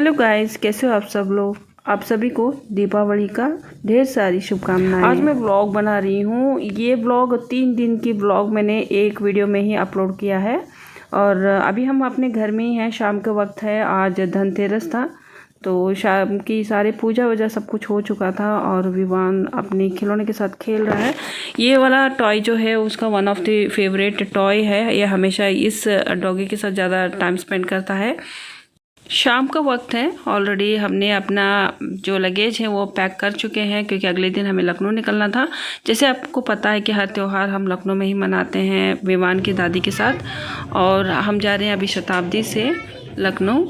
Hello guys, कैसे हो आप सब लोग। आप सभी को दीपावली का ढेर सारी शुभकामनाएं। आज मैं व्लॉग बना रही हूँ। ये व्लॉग 3 दिन की व्लॉग मैंने एक वीडियो में ही अपलोड किया है। और अभी हम अपने घर में ही हैं। शाम का वक्त है, आज धनतेरस था तो शाम की सारे पूजा वूजा सब कुछ हो चुका था और विवान अपने खिलौने के साथ खेल रहा है। ये वाला टॉय जो है उसका one of the favourite toy है। ये हमेशा इस डॉगी के साथ ज़्यादा टाइम स्पेंड करता है। शाम का वक्त है, ऑलरेडी हमने अपना जो लगेज है वो पैक कर चुके हैं क्योंकि अगले दिन हमें लखनऊ निकलना था। जैसे आपको पता है कि हर त्यौहार हम लखनऊ में ही मनाते हैं विवान की दादी के साथ। और हम जा रहे हैं अभी शताब्दी से लखनऊ।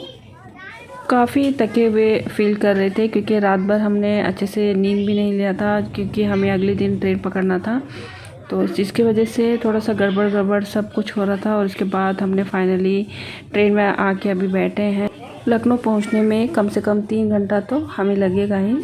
काफ़ी थके हुए फील कर रहे थे क्योंकि रात भर हमने अच्छे से नींद भी नहीं लिया था क्योंकि हमें अगले दिन ट्रेन पकड़ना था। तो जिसकी वजह से थोड़ा सा गड़बड़ सब कुछ हो रहा था। और उसके बाद हमने फाइनली ट्रेन में आके अभी बैठे हैं। लखनऊ पहुंचने में कम से कम 3 घंटा तो हमें लगेगा ही।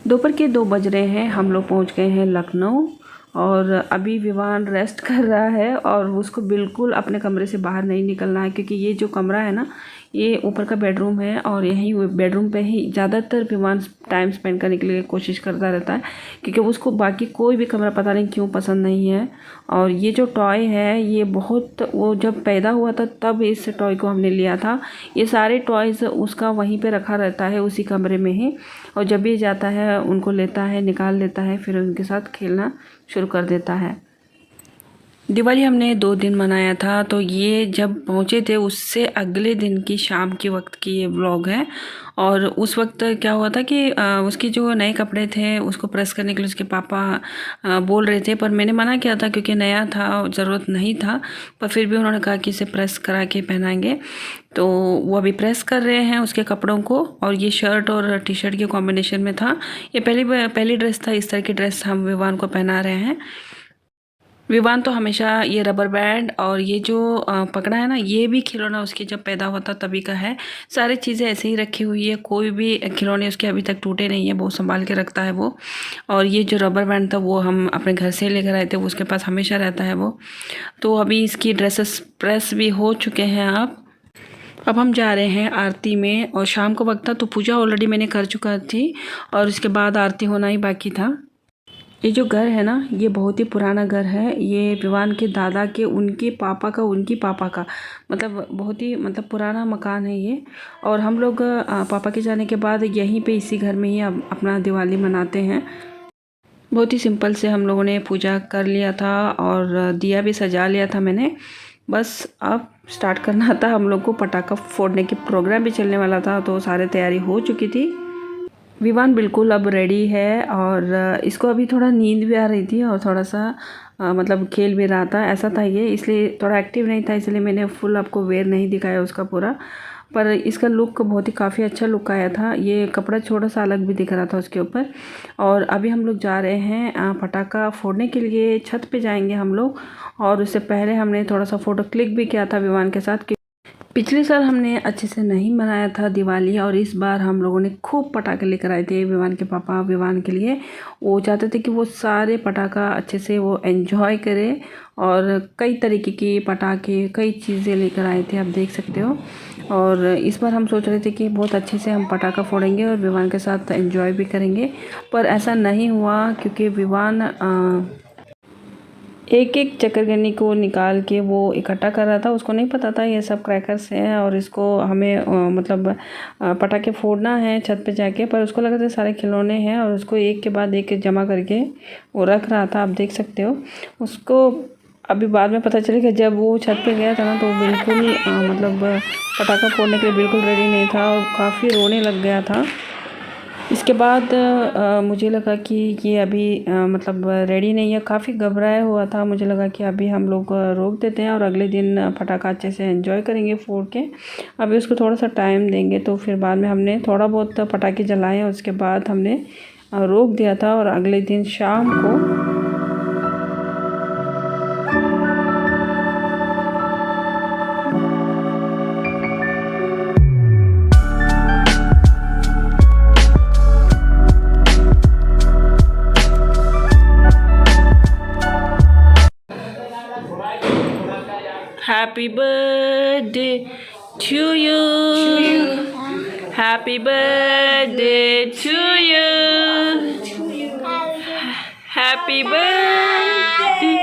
दोपहर के 2 बज रहे हैं, हम लोग पहुंच गए हैं लखनऊ। और अभी विवान रेस्ट कर रहा है और उसको बिल्कुल अपने कमरे से बाहर नहीं निकलना है क्योंकि ये जो कमरा है ना, ये ऊपर का बेडरूम है और यहीं बेडरूम पे ही ज़्यादातर विवान टाइम स्पेंड करने के लिए कोशिश करता रहता है क्योंकि उसको बाकी कोई भी कमरा पता नहीं क्यों पसंद नहीं है। और ये जो टॉय है ये बहुत, वो जब पैदा हुआ था तब इस टॉय को हमने लिया था। ये सारे टॉयज़ उसका वहीं पे रखा रहता है उसी कमरे में ही। और जब भी जाता है उनको लेता है, निकाल लेता है, फिर उनके साथ खेलना शुरू कर देता है। दिवाली हमने 2 दिन मनाया था तो ये जब पहुँचे थे उससे अगले दिन की शाम के वक्त की ये व्लॉग है। और उस वक्त क्या हुआ था कि उसके जो नए कपड़े थे उसको प्रेस करने के लिए उसके पापा बोल रहे थे, पर मैंने मना किया था क्योंकि नया था, ज़रूरत नहीं था। पर फिर भी उन्होंने कहा कि इसे प्रेस करा के पहनाएंगे। तो वो अभी प्रेस कर रहे हैं उसके कपड़ों को। और ये शर्ट और टी शर्ट के कॉम्बिनेशन में था। ये पहली ड्रेस था, इस तरह की ड्रेस हम विवान को पहना रहे हैं। विवान तो हमेशा ये रबर बैंड और ये जो पकड़ा है ना, ये भी खिलौना उसके जब पैदा हुआ था तभी का है। सारी चीज़ें ऐसे ही रखी हुई है, कोई भी खिलौने उसके अभी तक टूटे नहीं है, बहुत संभाल के रखता है वो। और ये जो रबर बैंड था वो हम अपने घर से लेकर आए थे, वो उसके पास हमेशा रहता है वो। तो अभी इसकी ड्रेसेस प्रेस भी हो चुके हैं। अब हम जा रहे हैं आरती में। और शाम को वक्त था तो पूजा ऑलरेडी मैंने कर चुका थी और उसके बाद आरती होना ही बाकी था। ये जो घर है ना, ये बहुत ही पुराना घर है। ये विवान के दादा के, उनके पापा का, उनकी पापा का, मतलब बहुत ही पुराना मकान है ये। और हम लोग पापा के जाने के बाद यहीं पे इसी घर में ही अब अपना दिवाली मनाते हैं। बहुत ही सिंपल से हम लोगों ने पूजा कर लिया था और दिया भी सजा लिया था मैंने। बस अब स्टार्ट करना था हम लोग को। पटाखा फोड़ने की प्रोग्राम भी चलने वाला था तो सारी तैयारी हो चुकी थी। विवान बिल्कुल अब रेडी है और इसको अभी थोड़ा नींद भी आ रही थी और थोड़ा सा खेल भी रहा था, ऐसा था ये। इसलिए थोड़ा एक्टिव नहीं था, इसलिए मैंने फुल आपको वेयर नहीं दिखाया उसका पूरा। पर इसका लुक बहुत ही काफ़ी अच्छा लुक आया था। ये कपड़ा थोड़ा सा अलग भी दिख रहा था उसके ऊपर। और अभी हम लोग जा रहे हैं पटाखा फोड़ने के लिए। छत पे जाएंगे हम लोग। और उससे पहले हमने थोड़ा सा फ़ोटो क्लिक भी किया था विवान के साथ। पिछले साल हमने अच्छे से नहीं मनाया था दिवाली और इस बार हम लोगों ने खूब पटाखे लेकर आए थे विवान के पापा विवान के लिए। वो चाहते थे कि वो सारे पटाखा अच्छे से वो एंजॉय करे। और कई तरीके के पटाखे, कई चीज़ें लेकर आए थे, आप देख सकते हो। और इस बार हम सोच रहे थे कि बहुत अच्छे से हम पटाखा फोड़ेंगे और विवान के साथ एंजॉय भी करेंगे। पर ऐसा नहीं हुआ क्योंकि विवान एक एक चक्करगनी को निकाल के वो इकट्ठा कर रहा था। उसको नहीं पता था ये सब क्रैकर्स हैं और इसको हमें पटाखे फोड़ना है छत पे जाके। पर उसको लगा था सारे खिलौने हैं और उसको एक के बाद एक जमा करके वो रख रहा था, आप देख सकते हो उसको। अभी बाद में पता चलेगा, जब वो छत पे गया था ना तो बिल्कुल पटाखा फोड़ने के लिए बिल्कुल रेडी नहीं था और काफ़ी रोने लग गया था। इसके बाद मुझे लगा कि ये अभी रेडी नहीं है, काफ़ी घबराया हुआ था। मुझे लगा कि अभी हम लोग रोक देते हैं और अगले दिन पटाखा अच्छे से एंजॉय करेंगे फोड़ के। अभी उसको थोड़ा सा टाइम देंगे। तो फिर बाद में हमने थोड़ा बहुत पटाखे जलाए, उसके बाद हमने रोक दिया था। और अगले दिन शाम को Happy birthday to you. Happy birthday to you. Happy birthday.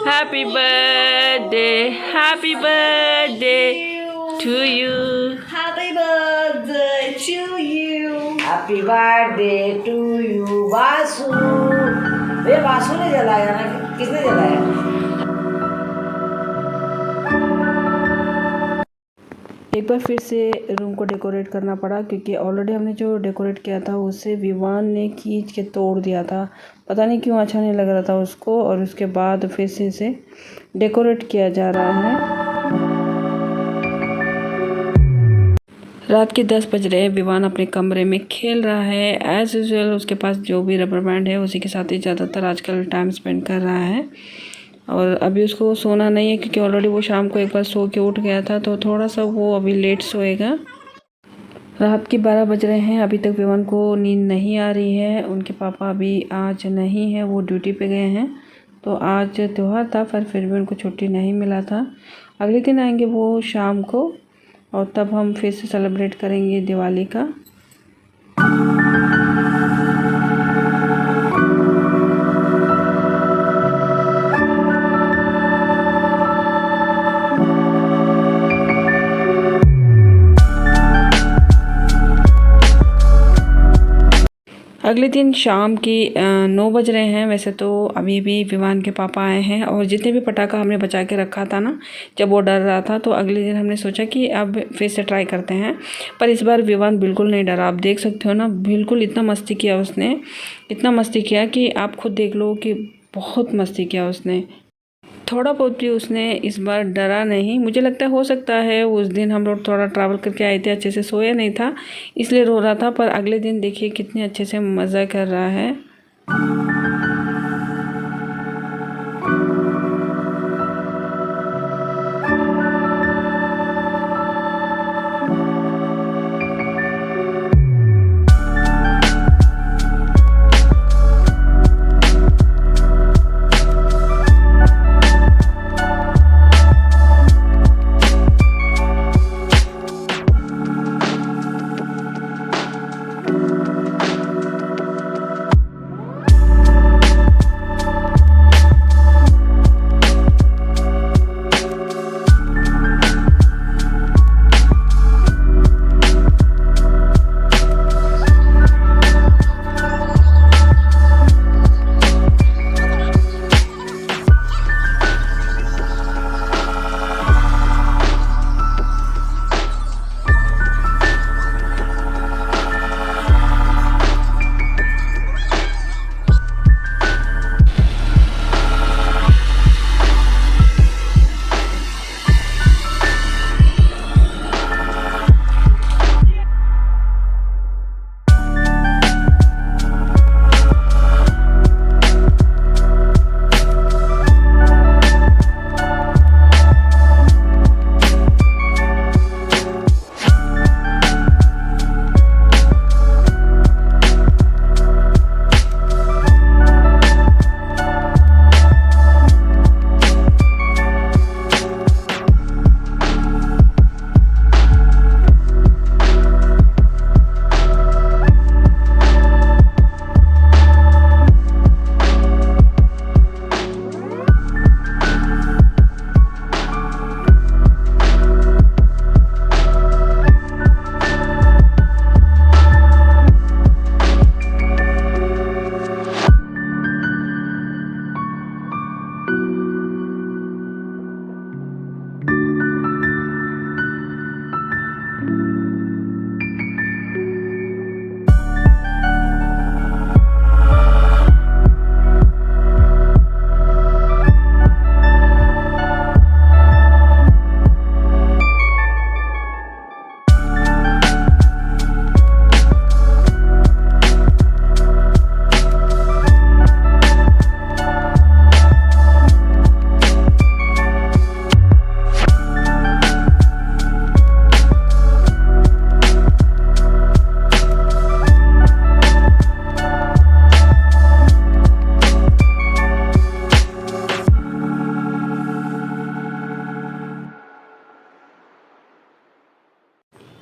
Happy birthday. Happy birthday to you. Happy birthday to you. Happy birthday to you Basu. ये बासु ने जलाया ना, किसने जलाया? एक बार फिर से रूम को डेकोरेट करना पड़ा, क्योंकि ऑलरेडी हमने जो डेकोरेट किया था उसे विवान ने खींच के तोड़ दिया था। पता नहीं क्यों अच्छा नहीं लग रहा था उसको, और उसके बाद फिर से इसे डेकोरेट किया जा रहा है। रात के 10 बज रहे हैं। विवान अपने कमरे में खेल रहा है एज यूजुअल। उसके पास जो भी रबर बैंड है उसी के साथ ही ज़्यादातर आजकल टाइम स्पेंड कर रहा है। और अभी उसको सोना नहीं है, क्योंकि ऑलरेडी वो शाम को एक बार सो के उठ गया था, तो थोड़ा सा वो अभी लेट सोएगा। रात के 12 बज रहे हैं, अभी तक विवान को नींद नहीं आ रही है। उनके पापा अभी आज नहीं है, वो ड्यूटी पे गए हैं। तो आज त्यौहार था, पर फिर भी उनको छुट्टी नहीं मिला था। अगले दिन आएंगे वो शाम को, और तब हम फिर से सेलिब्रेट करेंगे दिवाली का। अगले दिन शाम की 9 बज रहे हैं। वैसे तो अभी भी विवान के पापा आए हैं, और जितने भी पटाखा हमने बचा के रखा था ना जब वो डर रहा था, तो अगले दिन हमने सोचा कि अब फिर से ट्राई करते हैं। पर इस बार विवान बिल्कुल नहीं डरा। आप देख सकते हो ना, बिल्कुल इतना मस्ती किया उसने, इतना मस्ती किया कि आप खुद देख लो कि बहुत मस्ती किया उसने। थोड़ा बहुत भी उसने इस बार डरा नहीं। मुझे लगता है हो सकता है उस दिन हम लोग थोड़ा ट्रैवल करके आए थे, अच्छे से सोया नहीं था, इसलिए रो रहा था। पर अगले दिन देखिए कितने अच्छे से मज़ा कर रहा है।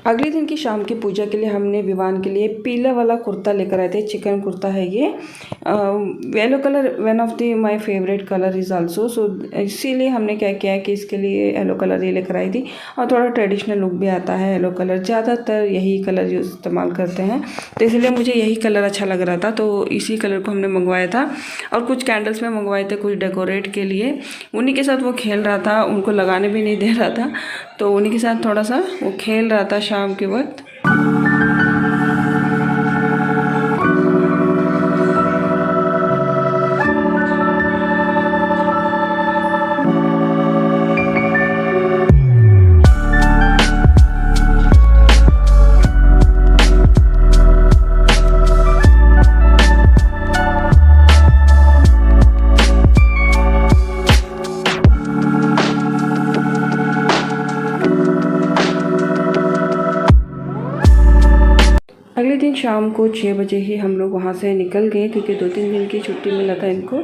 अगले दिन की शाम की पूजा के लिए हमने विवान के लिए पीला वाला कुर्ता लेकर आए थे। चिकन कुर्ता है ये। Yellow colour one of the my favourite colour is also, so इसीलिए हमने क्या किया कि इसके लिए येलो कलर ये लेकर आई थी। और थोड़ा ट्रेडिशनल लुक भी आता है येलो कलर, ज़्यादातर यही कलर यूज़ इस्तेमाल करते हैं, तो इसलिए मुझे यही कलर अच्छा लग रहा था, तो इसी कलर को हमने मंगवाया था। और कुछ कैंडल्स में मंगवाए थे कुछ डेकोरेट के लिए। उन्हीं के साथ वो खेल रहा था, उनको लगाने भी नहीं दे रहा था, तो उन्हीं के साथ थोड़ा सा वो खेल रहा था शाम के वक्त। अगले दिन शाम को 6 बजे ही हम लोग वहाँ से निकल गए, क्योंकि 2-3 दिन की छुट्टी मिला था इनको,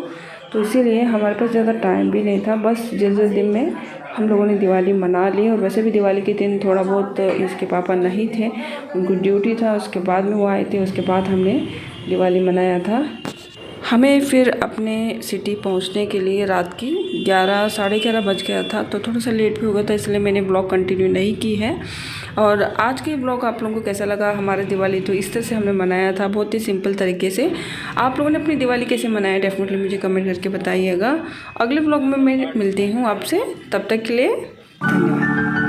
तो इसीलिए हमारे पास ज़्यादा टाइम भी नहीं था। बस जल्दी में हम लोगों ने दिवाली मना ली। और वैसे भी दिवाली के दिन थोड़ा बहुत इसके पापा नहीं थे, उनको ड्यूटी था, उसके बाद में वो आए थे, उसके बाद हमने दिवाली मनाया था। हमें फिर अपने सिटी पहुंचने के लिए रात की 11 साढ़े 11 बज गया था, तो थोड़ा सा लेट भी हो गया था, इसलिए मैंने ब्लॉग कंटिन्यू नहीं की है। और आज के ब्लॉग आप लोगों को कैसा लगा? हमारा दिवाली तो इस तरह से हमने मनाया था, बहुत ही सिंपल तरीके से। आप लोगों ने अपनी दिवाली कैसे मनाया, डेफिनेटली मुझे कमेंट करके बताइएगा। अगले ब्लॉग में मैं मिलती हूँ आपसे, तब तक के लिए धन्यवाद।